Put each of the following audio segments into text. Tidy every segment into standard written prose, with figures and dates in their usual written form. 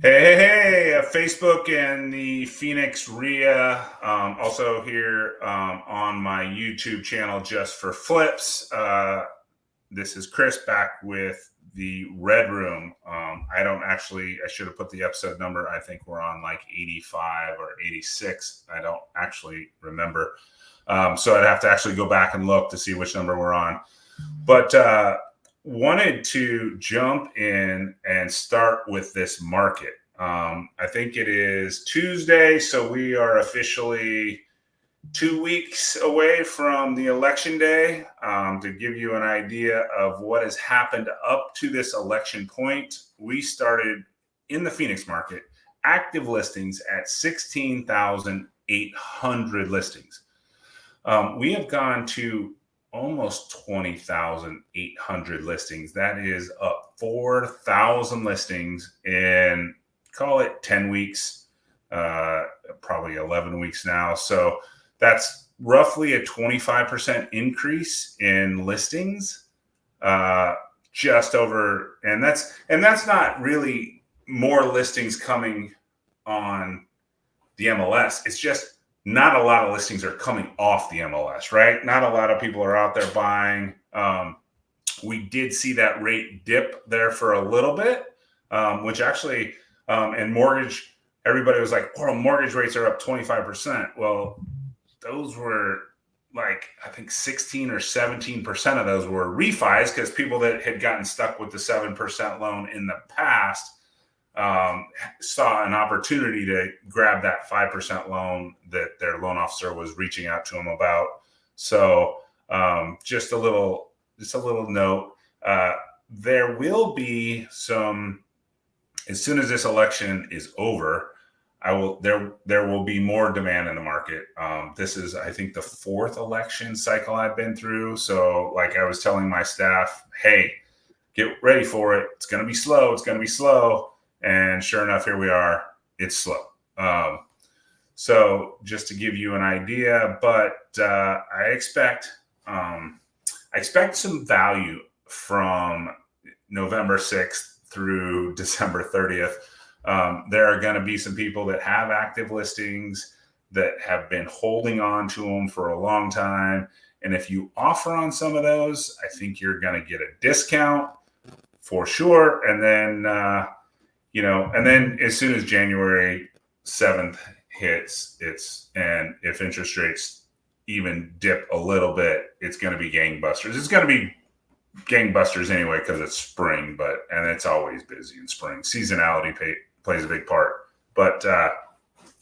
Hey, Facebook and the Phoenix RIA. Also here on my YouTube channel, Just for Flips. This is Chris back with the Red Room. I should have put the episode number. I think we're on like 85 or 86. I don't actually remember. So I'd have to actually go back and look to see which number we're on. But wanted to jump in and start with this market. I think it is Tuesday, so we are officially 2 weeks away from the election day. To give you an idea of what has happened up to this election point, we started in the Phoenix market, active listings at 16,800 listings. We have gone to almost 20,800 listings. That is up 4,000 listings in, call it 10 weeks, probably 11 weeks now. So that's roughly a 25% increase in listings, just over, and that's not really more listings coming on the MLS. It's just not a lot of listings are coming off the MLS, right? Not a lot of people are out there buying. We did see that rate dip there for a little bit, which actually, and mortgage, everybody was like, oh, mortgage rates are up 25%. Well, those were like, I think 16 or 17% of those were refis because people that had gotten stuck with the 7% loan in the past saw an opportunity to grab that 5% loan that their loan officer was reaching out to them about. So just a little note. There will be some, as soon as this election is over, there will be more demand in the market. This is, I think, the fourth election cycle I've been through. So like I was telling my staff, hey, get ready for it. It's going to be slow. It's going to be slow. And sure enough, here we are. It's slow. So just to give you an idea, but I expect some value from November 6th through December 30th. There are going to be some people that have active listings that have been holding on to them for a long time. And if you offer on some of those, I think you're going to get a discount for sure. And then, and then as soon as January 7th hits, and if interest rates even dip a little bit, it's going to be gangbusters. It's going to be gangbusters anyway because it's spring, and it's always busy in spring. Seasonality plays a big part. But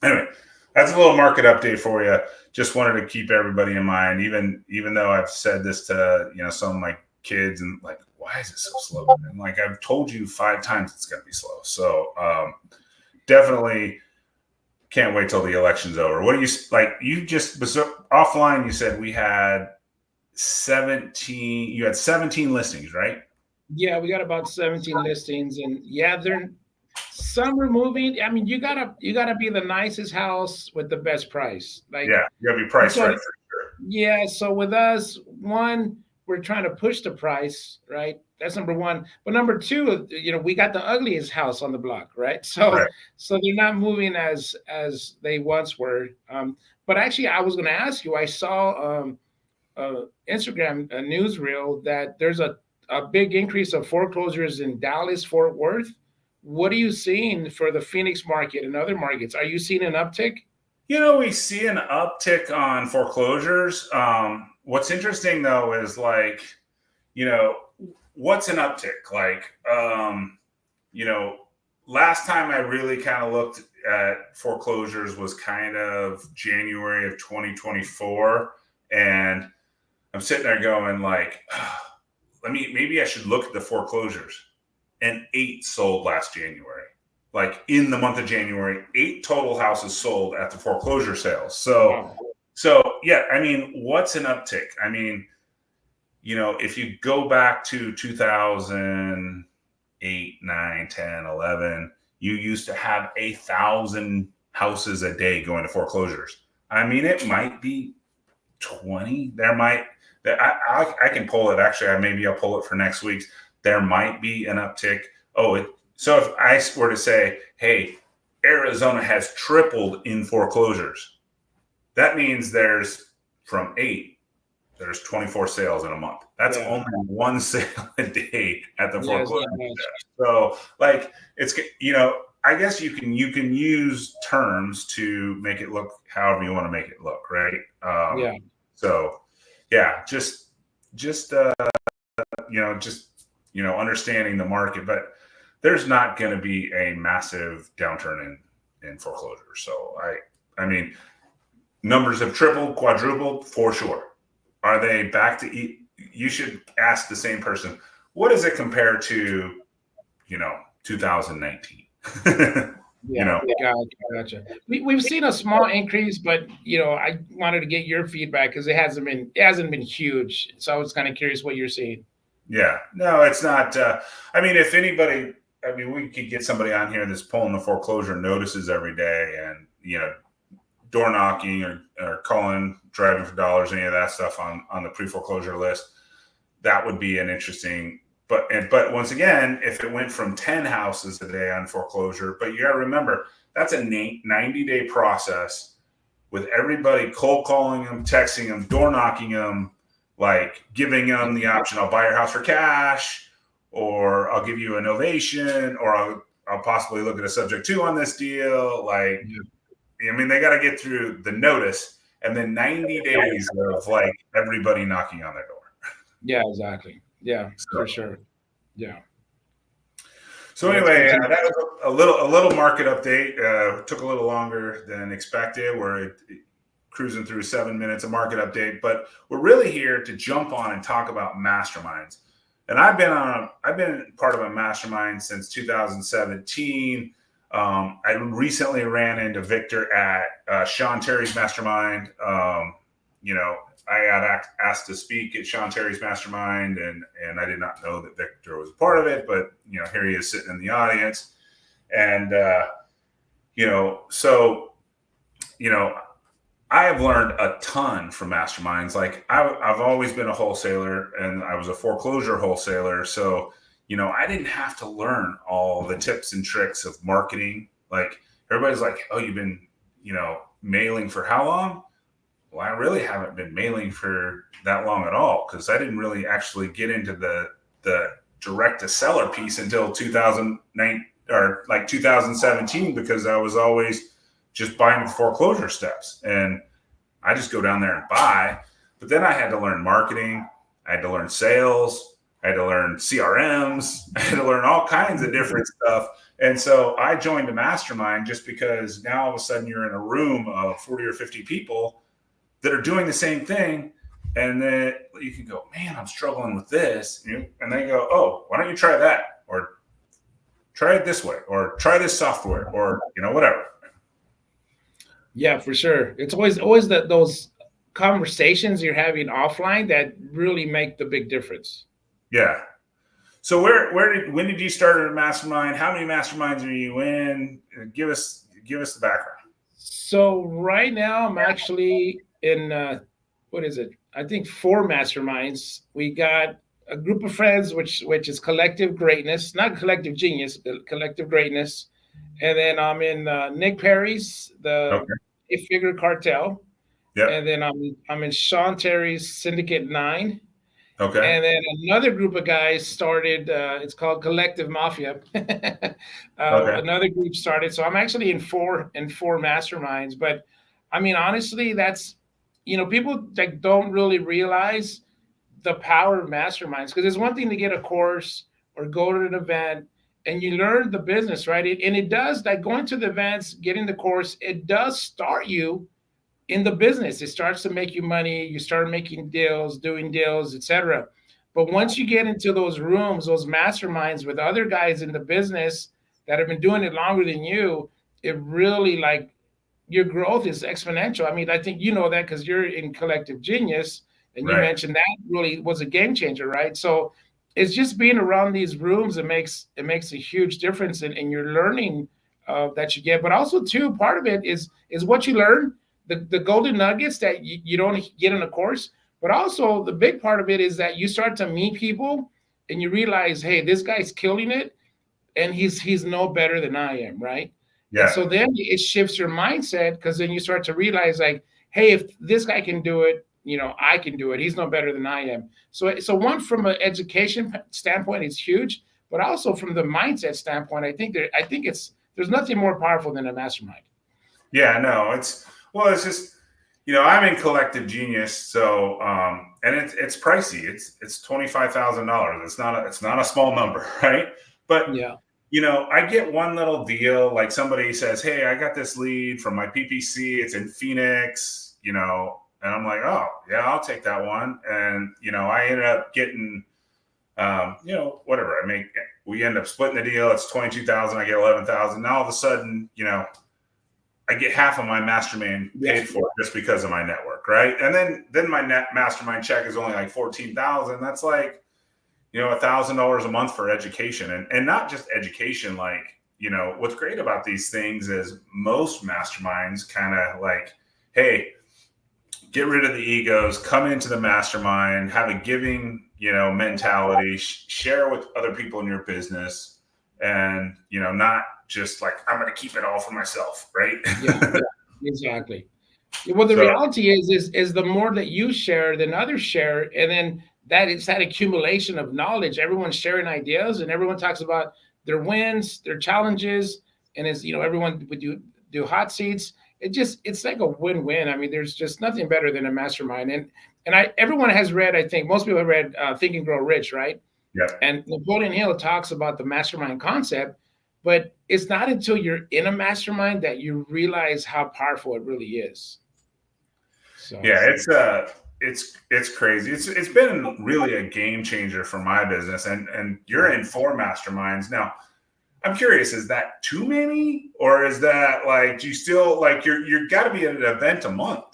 anyway, that's a little market update for you. Just wanted to keep everybody in mind, even though I've said this to some of my kids and like, why is it so slow? And like I've told you 5 times it's going to be slow. So definitely can't wait till the election's over. What do you like? You just offline. You said we had 17. You had 17 listings, right? Yeah, we got about 17 listings, and yeah, some are moving. I mean, you gotta be the nicest house with the best price. Like, yeah, you gotta be priced right for sure. Yeah. So with us, one, we're trying to push the price, right? That's number one. But number two, we got the ugliest house on the block, right? So they're not moving as they once were. But actually, I was going to ask you. I saw Instagram a newsreel that there's a big increase of foreclosures in Dallas, Fort Worth. What are you seeing for the Phoenix market and other markets? Are you seeing an uptick? We see an uptick on foreclosures. What's interesting though is like, what's an uptick? Like, last time I really kind of looked at foreclosures was kind of January of 2024. And I'm sitting there going like, maybe I should look at the foreclosures. And 8 sold last January. Like in the month of January, 8 total houses sold at the foreclosure sales. So yeah, I mean, what's an uptick? I mean, if you go back to 2008, 9, 10, 11, you used to have 1,000 houses a day going to foreclosures. I mean, it might be 20. I can pull it. Actually, maybe I'll pull it for next week's. There might be an uptick. So if I were to say, hey, Arizona has tripled in foreclosures, that means there's from 8, there's 24 sales in a month. That's Yeah. only one sale a day at the Yeah, it's foreclosure not much. desk. So like it's, I guess you can use terms to make it look however you want to make it look, right? Yeah. So yeah, just understanding the market, but there's not going to be a massive downturn in foreclosure. So I mean, numbers have tripled, quadrupled for sure. Are they back to eat? You should ask the same person, what does it compare to, 2019? Yeah, gotcha. We've seen a small increase, but I wanted to get your feedback because it hasn't been huge. So I was kind of curious what you're seeing. Yeah, no, it's not. I mean, if anybody, we could get somebody on here that's pulling the foreclosure notices every day, and door knocking or calling, driving for dollars, any of that stuff on the pre-foreclosure list. That would be an interesting. But once again, if it went from 10 houses a day on foreclosure, but you got to remember that's a 90-day process with everybody cold calling them, texting them, door knocking them, like giving them the option, I'll buy your house for cash, or I'll give you an ovation, or I'll possibly look at a subject to on this deal. Like, I mean, they got to get through the notice and then 90 days of like everybody knocking on their door. Yeah, exactly. Yeah, for sure. Yeah. So anyway, that was a little market update. Took a little longer than expected. We're cruising through 7 minutes of market update, but we're really here to jump on and talk about masterminds. And I've been part of a mastermind since 2017. I recently ran into Victor at Sean Terry's mastermind. I got asked to speak at Sean Terry's mastermind, and I did not know that Victor was a part of it, but here he is sitting in the audience, and I have learned a ton from masterminds. Like I've always been a wholesaler, and I was a foreclosure wholesaler, so I didn't have to learn all the tips and tricks of marketing. Like everybody's like, oh, you've been mailing for how long? Well, I really haven't been mailing for that long at all, because I didn't really actually get into the direct to seller piece until 2009 or like 2017, because I was always just buying the foreclosure steps, and I just go down there and buy. But then I had to learn marketing, I had to learn sales, I had to learn CRMs, I had to learn all kinds of different stuff. And so I joined a mastermind just because now all of a sudden you're in a room of 40 or 50 people that are doing the same thing. And then you can go, man, I'm struggling with this. And they go, oh, why don't you try that? Or try it this way, or try this software, or, whatever. Yeah, for sure. It's always those conversations you're having offline that really make the big difference. Yeah. So when did you start a mastermind? How many masterminds are you in? Give us the background. So right now I'm actually in what is it? I think 4 masterminds. We got a group of friends, which is Collective Greatness, not Collective Genius, but Collective Greatness. And then I'm in Nick Perry's the Eight-Figure Cartel. Yeah. And then I'm in Sean Terry's Syndicate 9. Okay. And then another group of guys started. It's called Collective Mafia. Another group started. So I'm actually in four masterminds. But I mean, honestly, that's people that don't really realize the power of masterminds, because it's one thing to get a course or go to an event and you learn the business, right? And it does, like going to the events, getting the course, it does start you in the business. It starts to make you money. You start making deals, doing deals, etc. But once you get into those rooms, those masterminds with other guys in the business that have been doing it longer than you, it really, like, your growth is exponential. I mean, I think you know that because you're in Collective Genius, and you mentioned that really was a game changer, right? So it's just being around these rooms, it makes a huge difference in your learning that you get. But also, too, part of it is what you learn, the golden nuggets that you don't get in a course. But also the big part of it is that you start to meet people and you realize, hey, this guy's killing it. and he's no better than I am, right? And Yeah. so then it shifts your mindset, because then you start to realize, like, hey, if this guy can do it, I can do it. He's no better than I am. So one, from an education standpoint, it's huge, but also from the mindset standpoint, I think there's nothing more powerful than a mastermind. Yeah, no, it's just, I'm in Collective Genius, so and it's pricey. It's $25,000. It's not a small number, right? But Yeah. I get one little deal, like somebody says, "Hey, I got this lead from my PPC. It's in Phoenix," and I'm like, "Oh, yeah, I'll take that one." And I ended up getting, whatever I make. We end up splitting the deal. It's 22,000. I get 11,000. Now all of a sudden, I get half of my mastermind paid for just because of my network, right? And then my net mastermind check is only like 14,000. That's like, $1,000 a month for education, and not just education. Like, what's great about these things is most masterminds kind of like, hey, get rid of the egos, come into the mastermind, have a giving, mentality, share with other people in your business, and not just like, I'm going to keep it all for myself, right? Yeah, exactly. Well, the reality is the more that you share, then others share, and then it's that accumulation of knowledge. Everyone's sharing ideas, and everyone talks about their wins, their challenges, and everyone would do hot seats. It's like a win-win. I mean, there's just nothing better than a mastermind. And everyone has read, I think most people have read Think and Grow Rich, right? Yeah. And Napoleon Hill talks about the mastermind concept, but it's not until you're in a mastermind that you realize how powerful it really is. So yeah, it's crazy. It's been really a game changer for my business, and you're in 4 masterminds now. I'm curious, is that too many, or is that like, do you still like you're got to be at an event a month?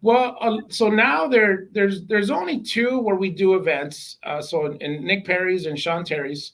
Well, so now there's only 2 where we do events. So in Nick Perry's and Sean Terry's.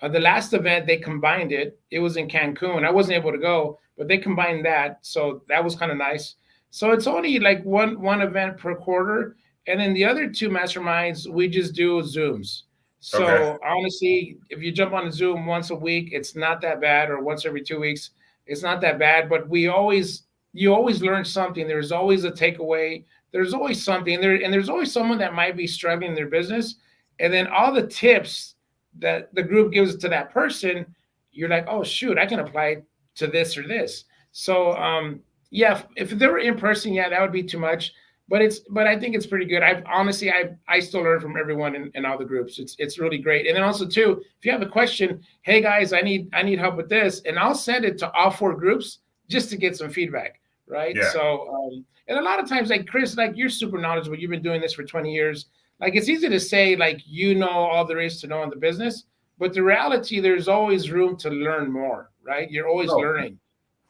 The last event, they combined it. It was in Cancun. I wasn't able to go, but they combined that, so that was kind of nice. So it's only like one event per quarter, and then the other 2 masterminds we just do Zooms. So Okay. honestly, if you jump on a Zoom once a week, it's not that bad, or once every 2 weeks, it's not that bad. But you always learn something. There's always a takeaway. There's always something there, and there's always someone that might be struggling in their business, and then all the tips that the group gives to that person, you're like, oh shoot, I can apply it to this or this. So yeah, if they were in person, yeah, that would be too much. But I think it's pretty good. I still learn from everyone in all the groups. It's really great. And then also too, if you have a question, hey guys, I need help with this, and I'll send it to all 4 groups just to get some feedback, right? Yeah. So and a lot of times, like Chris, like, you're super knowledgeable. You've been doing this for 20 years. Like, it's easy to say, like, all there is to know in the business, but the reality, there's always room to learn more, right? You're always learning.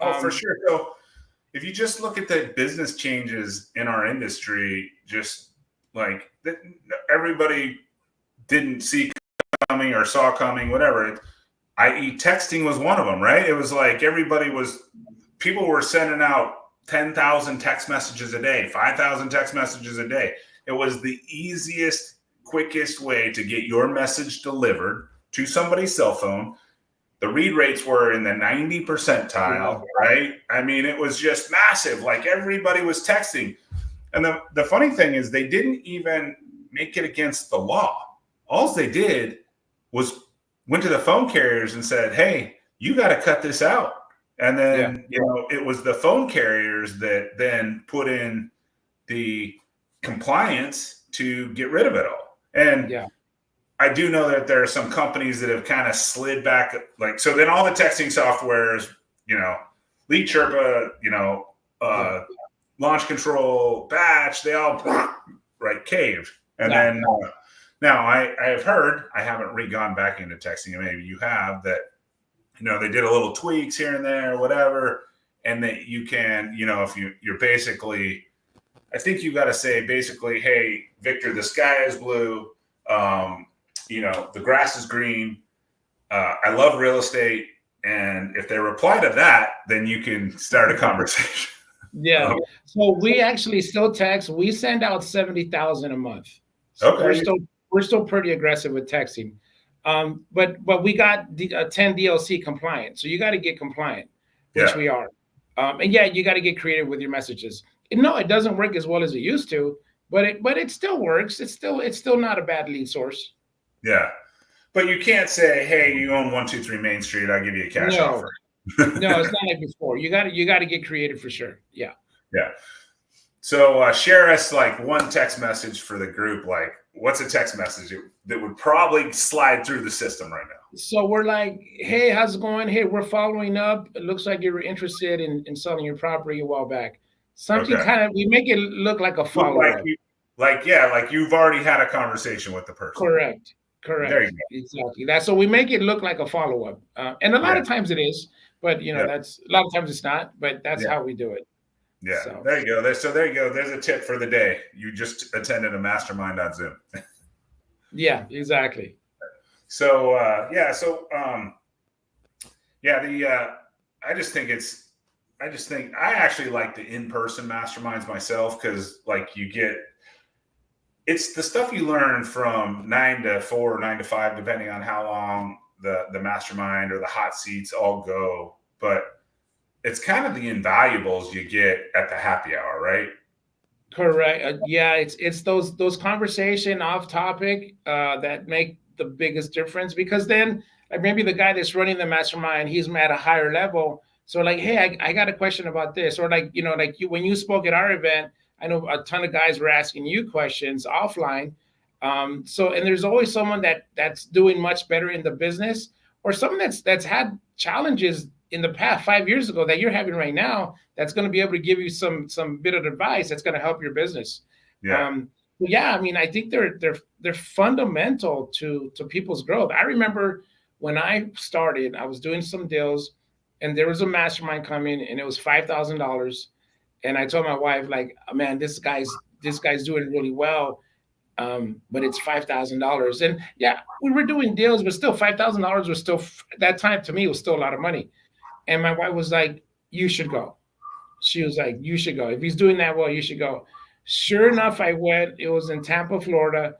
For sure. So if you just look at the business changes in our industry, just like everybody didn't see coming or saw coming, whatever, i.e. texting was one of them, right? It was like people were sending out 10,000 text messages a day, 5,000 text messages a day. It was the easiest, quickest way to get your message delivered to somebody's cell phone. The read rates were in the 90 percentile, right? I mean, it was just massive. Like, everybody was texting. And the funny thing is, they didn't even make it against the law. All they did was went to the phone carriers and said, hey, you got to cut this out. And then, it was the phone carriers that then put in the compliance to get rid of it all. And I do know that there are some companies that have kind of slid back, like, so then all the texting softwares, Lead Sherpa, Launch Control, Batch, they all caved. And then now I have heard, I haven't gone back into texting, and maybe you have, that they did a little tweaks here and there, whatever, and that you can, if you're basically, I think you got to say basically, hey, Victor, the sky is blue. The grass is green. I love real estate. And if they reply to that, then you can start a conversation. Yeah. So we actually still text. We send out 70,000 a month. So okay. We're still pretty aggressive with texting. But we got 10 DLC compliant, so you got to get compliant, which we are. And yeah, you got to get creative with your messages. No, it doesn't work as well as it used to, but it still works. It's still not a bad lead source. Yeah, but you can't say, "Hey, you own 123 Main Street. I'll give you a cash offer." No, it's not like before. You got to get creative for sure. Yeah. Yeah. So share us like one text message for the group. Like, what's a text message that would probably slide through the system right now? So we're like, hey, how's it going? Hey, we're following up. It looks like you were interested in selling your property a while back. Something kind of, we make it look like a follow-up. Like you've already had a conversation with the person. Correct. There you go. Exactly. That's so we make it look like a follow-up. And a lot of times it is, but that's a lot of times it's not, but that's how we do it. Yeah. So. There you go. There you go. There's a tip for the day. You just attended a mastermind on Zoom. Yeah, exactly. So, I actually like the in-person masterminds myself. Cause like it's the stuff you learn from 9 to 4 or 9 to 5, depending on how long the mastermind or the hot seats all go. But it's kind of the invaluables you get at the happy hour, right? Correct. Yeah, it's those conversation off topic that make the biggest difference, because then like maybe the guy that's running the mastermind, he's at a higher level. So like, hey, I got a question about this, or like when you spoke at our event, I know a ton of guys were asking you questions offline. So and there's always someone that's doing much better in the business, or someone that's had challenges in the past 5 years ago that you're having right now, that's going to be able to give you some bit of advice that's going to help your business. I mean, I think they're fundamental to people's growth. I remember when I started, I was doing some deals, and there was a mastermind coming, and it was $5,000. And I told my wife, like, man, this guy's doing really well, but it's $5,000. And yeah, we were doing deals, but still $5,000 was still, that time to me was still a lot of money. And my wife was like, you should go. She was like, you should go. If he's doing that well, you should go. Sure enough, I went. It was in Tampa, Florida.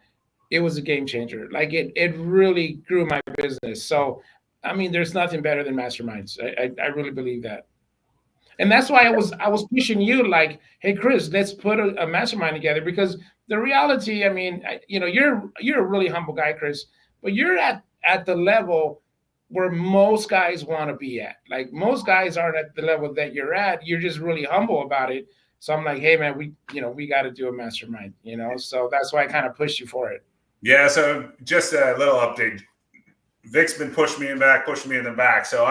It was a game changer. Like it really grew my business. So, I mean, there's nothing better than masterminds. I really believe that. And that's why I was pushing you like, hey, Chris, let's put a mastermind together, because the reality, I mean, you're a really humble guy, Chris, but you're at the level where most guys want to be at. Like most guys aren't at the level that you're at. You're just really humble about it. So I'm like, hey man, we got to do a mastermind, so that's why I kind of pushed you for it. Yeah. So just a little update. Vic's been pushing me in the back. So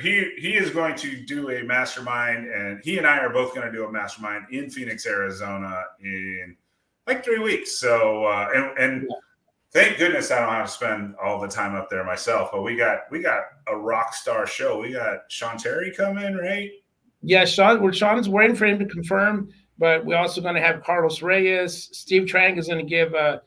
he is going to do a mastermind, and he and I are both going to do a mastermind in Phoenix, Arizona in like 3 weeks. So, thank goodness I don't have to spend all the time up there myself, but we got a rock star show. We got Sean Terry coming, right? Yeah, Sean's waiting for him to confirm, but we're also going to have Carlos Reyes. Steve Trang is going to give a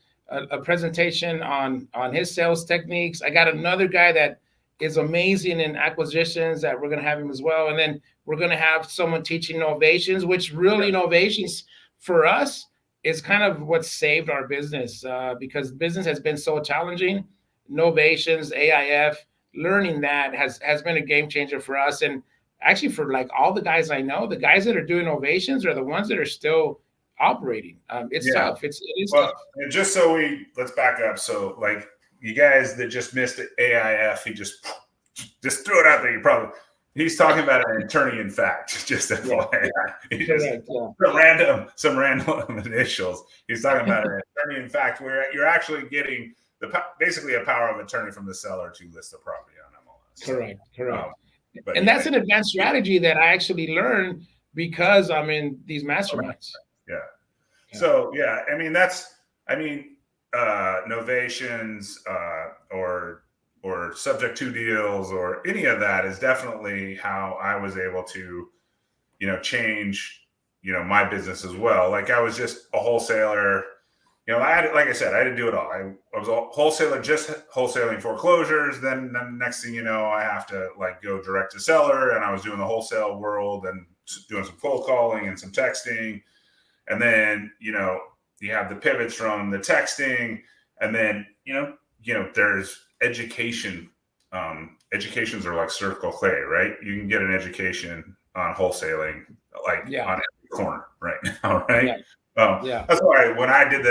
presentation on his sales techniques. I got another guy that is amazing in acquisitions that we're going to have him as well. And then we're going to have someone teaching novations, which really novations for us is kind of what saved our business, because business has been so challenging. Novations, AIF, learning that has been a game changer for us. And actually for like all the guys I know, the guys that are doing novations are the ones that are still operating. It's tough. It is tough. And just let's back up. So like you guys that just missed the AIF, he just threw it out there. He's talking about an attorney in fact, just some random initials. He's talking about an attorney in fact, where you're actually getting basically a power of attorney from the seller to list the property on MLS. Correct. And that's an advanced strategy that I actually learned because I'm in these masterminds. Yeah. So I mean novations or subject to deals or any of that is definitely how I was able to, change, my business as well. Like I was just a wholesaler, like I said, I had to do it all. I was a wholesaler, just wholesaling foreclosures. Then the next thing you know, I have to like go direct to seller, and I was doing the wholesale world and doing some cold calling and some texting. And then, you have the pivots from the texting, and then, there's education. Educations are like surgical clay, right? You can get an education on wholesaling, like Yeah. on every corner right now, right? Yeah. Yeah. That's why when I did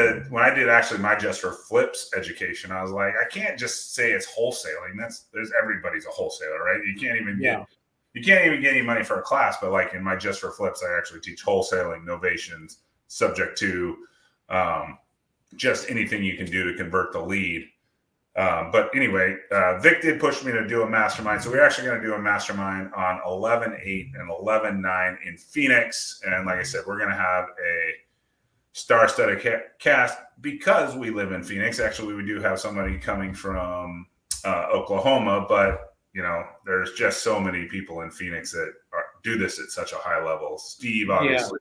actually my Just for Flips education, I was like, I can't just say it's wholesaling. There's everybody's a wholesaler, right? You can't even get any money for a class, but like in my Just for Flips, I actually teach wholesaling, novations, subject to just anything you can do to convert the lead. But anyway, Vic did push me to do a mastermind. So we're actually going to do a mastermind on 11/8 and 11/9 in Phoenix. And like I said, we're going to have a star-studded cast because we live in Phoenix. Actually, we do have somebody coming from Oklahoma, but there's just so many people in Phoenix that do this at such a high level. Steve obviously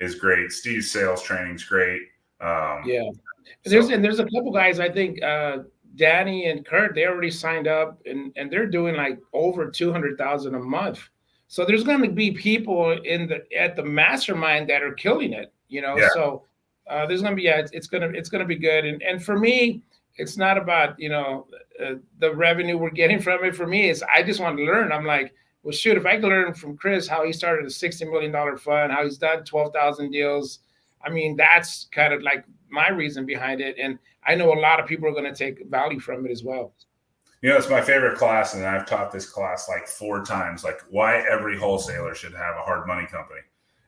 is great. Steve's sales training's great. There's a couple guys, I think, Danny and Kurt, they already signed up and they're doing like over 200,000 a month. So there's going to be people at the mastermind that are killing it, So there's going to be it's going to be good. And for me, it's not about the revenue we're getting from it. For me, I just want to learn. I'm like, well, shoot, if I can learn from Chris how he started a $60 million fund, how he's done 12,000 deals. I mean, that's kind of like my reason behind it. And I know a lot of people are going to take value from it as well. It's my favorite class, and I've taught this class like 4 times, like why every wholesaler should have a hard money company.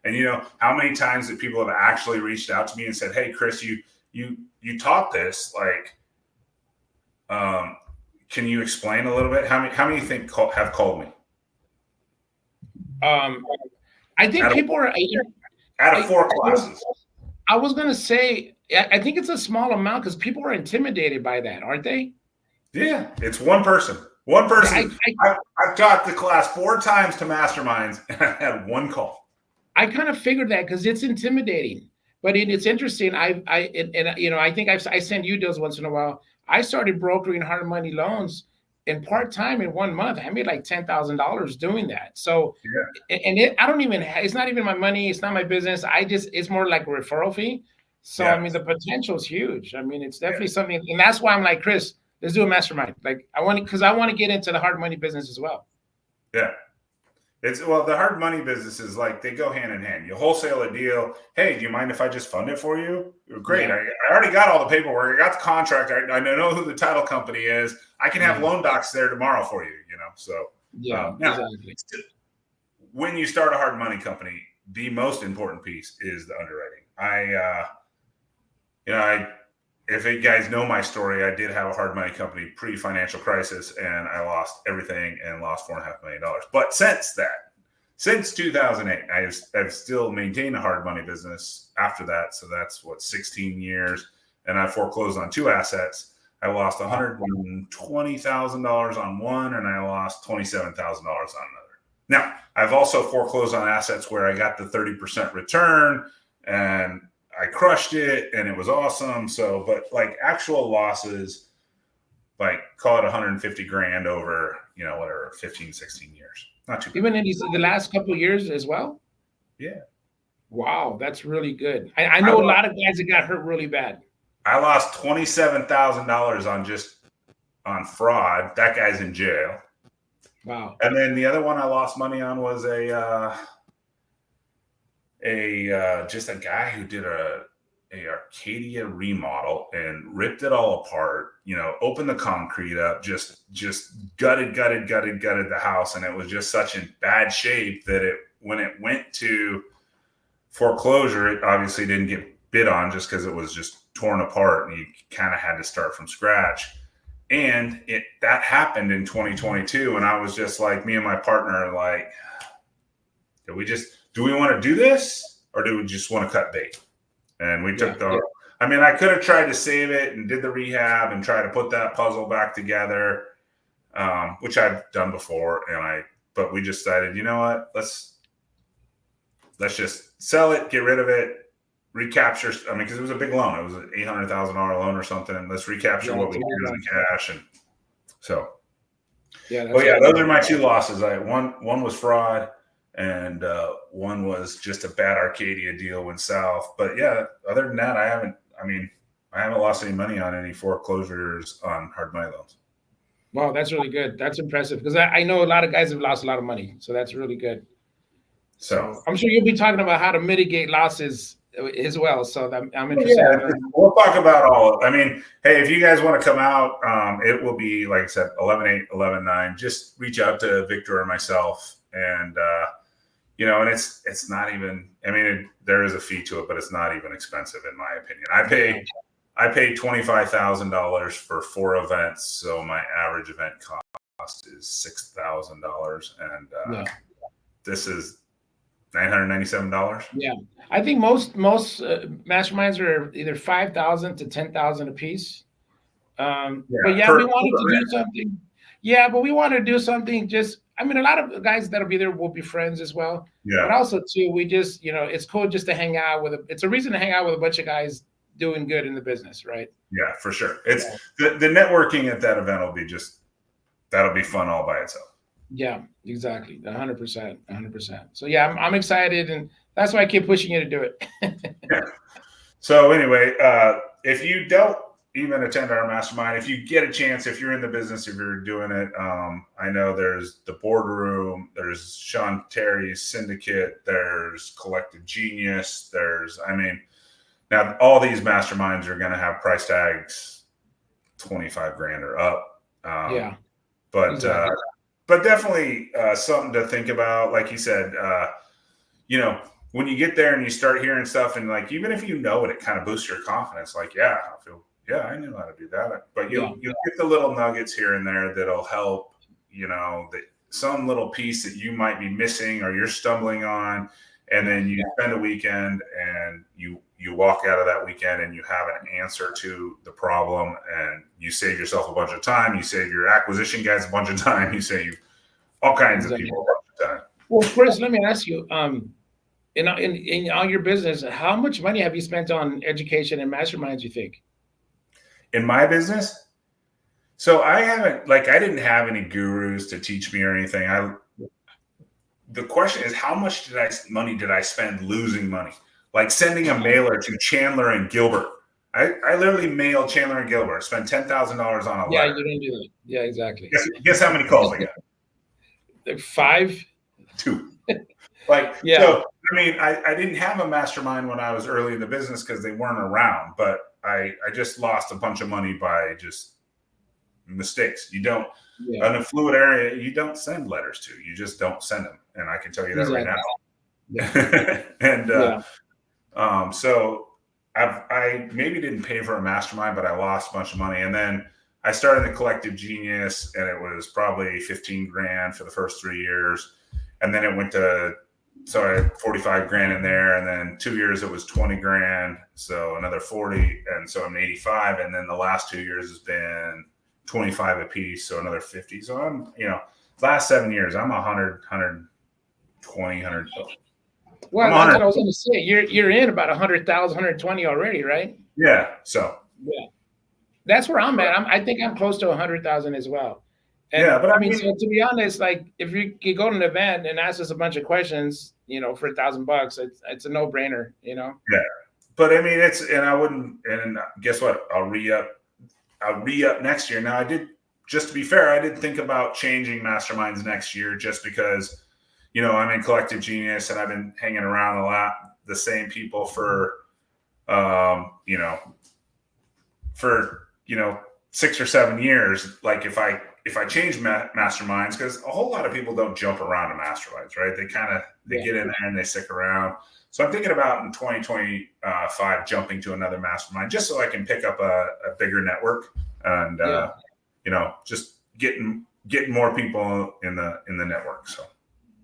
And how many times that people have actually reached out to me and said, hey, Chris, you taught this, like, can you explain a little bit? How many you think have called me? I think people are out of 4 classes. I was going to say, I think it's a small amount because people are intimidated by that, aren't they? Yeah, it's one person. I've taught the class 4 times to masterminds, and I had 1 call. I kind of figured that because it's intimidating, but it's interesting. I think I send you deals once in a while. I started brokering hard money loans in part-time in 1 month. I made like $10,000 doing that. So, it's not even my money. It's not my business. It's more like a referral fee. So, I mean, the potential is huge. I mean, it's definitely something. And that's why I'm like, Chris, let's do a mastermind. Like I want to get into the hard money business as well. Yeah. The hard money business is like, they go hand in hand. You wholesale a deal. Hey, do you mind if I just fund it for you? Great. Yeah. I already got all the paperwork. I got the contract. I know who the title company is. I can have loan docs there tomorrow for you, So exactly. When you start a hard money company, the most important piece is the underwriting. If you guys know my story, I did have a hard money company pre-financial crisis, and I lost everything and lost $4.5 million. But since 2008, I've still maintained a hard money business after that. So that's 16 years. And I foreclosed on 2 assets. I lost $120,000 on one, and I lost $27,000 on another. Now, I've also foreclosed on assets where I got the 30% return, and I crushed it and it was awesome. So, but like actual losses, like call it 150 grand over, whatever, 15, 16 years. Not too bad. Even in the last couple of years as well? Yeah. Wow. That's really good. I know a lot of guys that got hurt really bad. I lost $27,000 on fraud. That guy's in jail. Wow. And then the other one I lost money on was just a guy who did a Heredia remodel and ripped it all apart, opened the concrete up, just gutted the house. And it was just such in bad shape that when it went to foreclosure, it obviously didn't get bid on just because it was just torn apart and you kind of had to start from scratch. And that happened in 2022. And I was just like, me and my partner are like, do we want to do this, or do we just want to cut bait? And we took I mean, I could have tried to save it and did the rehab and try to put that puzzle back together, which I've done before. But we just decided, you know what, let's just sell it, get rid of it, recapture. I mean, because it was a big loan. It was an $800,000 loan or something. Let's recapture what we do in cash. And so, those are my 2 losses. One was fraud, and one was just a bad Arcadia deal went south. But other than that, I haven't lost any money on any foreclosures on hard money loans. Wow, that's really good. That's impressive because I know a lot of guys have lost a lot of money, so that's really good. So So I'm sure you'll be talking about how to mitigate losses as well. So I'm interested yeah, in learning. we'll talk about all. I mean, hey, if you guys want to come out, it will be like I said, 11/8, 11/9. Just reach out to Victor or myself, and and it's not even. I mean, there is a fee to it, but it's not even expensive in my opinion. I paid $25,000 for 4 events, so my average event cost is $6,000, and Yeah. this is $997. Yeah, I think most masterminds are either 5,000 to 10,000 a piece. But Yeah, yeah, we per wanted to do event. something. Yeah, but we want to do something. Just, I mean, a lot of the guys that'll be there will be friends as well. But Yeah, also too, we just, it's cool just to hang out with. It's a reason to hang out with a bunch of guys doing good in the business, right? yeah, for sure. It's the networking at that event will be that'll be fun all by itself. Yeah, exactly. 100%, 100%. So yeah, I'm excited, and that's why I keep pushing you to do it. Yeah. So anyway, if you don't even attend our mastermind, if you get a chance, if you're in the business, if you're doing it, I know there's the boardroom, there's Sean Terry's syndicate, there's Collective Genius, I mean, now all these masterminds are going to have price tags 25 grand or up. Yeah, But exactly. but definitely something to think about. Like you said, when you get there and you start hearing stuff, and like even if you know it, it kind of boosts your confidence. Like, I knew how to do that. But Yeah, you'll get the little nuggets here and there that'll help. That some little piece that you might be missing or you're stumbling on, and then you spend a weekend and you walk out of that weekend and you have an answer to the problem, and you save yourself a bunch of time. You save your acquisition guys a bunch of time. You save all kinds of exactly. people a bunch of time. Well, Chris, let me ask you, in all your business, how much money have you spent on education and masterminds, you think? In my business, so I didn't have any gurus to teach me or anything. The question is, how much money did I spend losing money? Like sending a mailer to Chandler and Gilbert. I literally mailed Chandler and Gilbert, spent $10,000 on a Yeah, letter. you didn't do that. Yeah, exactly. Guess how many calls I got? Like 5? 2. Yeah, So, I mean, I didn't have a mastermind when I was early in the business because they weren't around, but I just lost a bunch of money by just mistakes. You don't, yeah, in a fluid area, you don't send letters to. You just don't send them. And I can tell you that right exactly. Yeah, now. And yeah, so I maybe didn't pay for a mastermind, but I lost a bunch of money. And then I started the Collective Genius, and it was probably 15 grand for the first 3 years. And then it went to, so I had 45 grand in there. And then 2 years, it was 20 grand. So another 40. And so I'm 85. And then the last 2 years has been 25 a piece. So another 50. So I'm, last 7 years, I'm 100, 120, 100. well, that's what I was going to say. You're in about 100,000, 120 already, right? Yeah. So yeah, that's where I'm at. I think I'm close to 100,000 as well. And yeah, but I mean, so to be honest, like if you go to an event and ask us a bunch of questions, for $1,000, it's a no-brainer, Yeah, but I mean, and I wouldn't. And guess what? I'll re-up next year. Now, just to be fair, I did think about changing masterminds next year, just because, I'm in Collective Genius and I've been hanging around a lot the same people for, for 6 or 7 years. Like if I change masterminds, because a whole lot of people don't jump around to masterminds, right? They get in there and they stick around. So I'm thinking about in 2025 jumping to another mastermind, just so I can pick up a bigger network and just getting more people in the network. So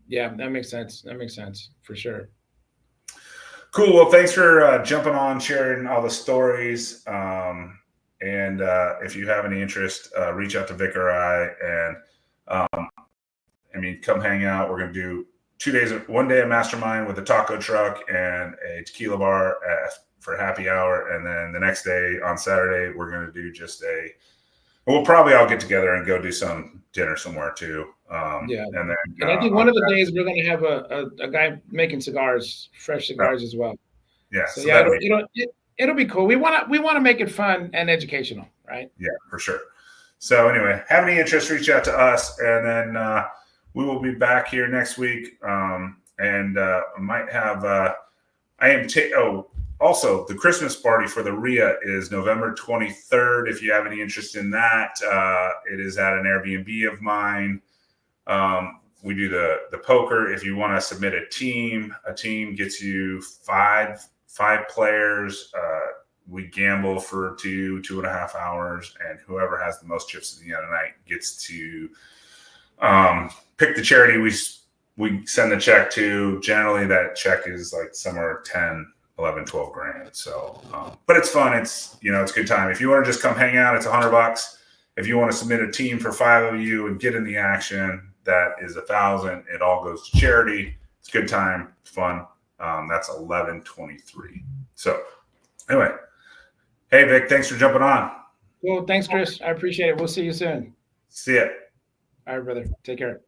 yeah, that makes sense. That makes sense for sure. Cool. Well, thanks for jumping on, sharing all the stories. And if you have any interest, reach out to Vic or I. And come hang out. We're going to do 2 days, 1 day of mastermind with a taco truck and a tequila bar for happy hour. And then the next day on Saturday, we're going to do we'll probably all get together and go do some dinner somewhere too. And I think one of the days we're going to have a guy making cigars, fresh cigars as well. Yeah. So it'll be cool. We want to make it fun and educational, right? Yeah, for sure. So anyway, have any interest, reach out to us, and then we will be back here next week. And I might have, also the Christmas party for the RIA is November 23rd. If you have any interest in that, it is at an Airbnb of mine. We do the poker. If you want to submit a team gets you five players. We gamble for 2.5 hours, and whoever has the most chips at the end of the night gets to pick the charity we send the check to. Generally, that check is like somewhere 10, 11, 12 grand. So, but it's fun. It's, it's a good time. If you want to just come hang out, it's $100. If you want to submit a team for 5 of you and get in the action, that is $1,000. It all goes to charity. It's a good time. It's fun. That's 11/23. So anyway, hey Vic, thanks for jumping on. Well, thanks, Chris. I appreciate it. We'll see you soon. See ya. All right, brother. Take care.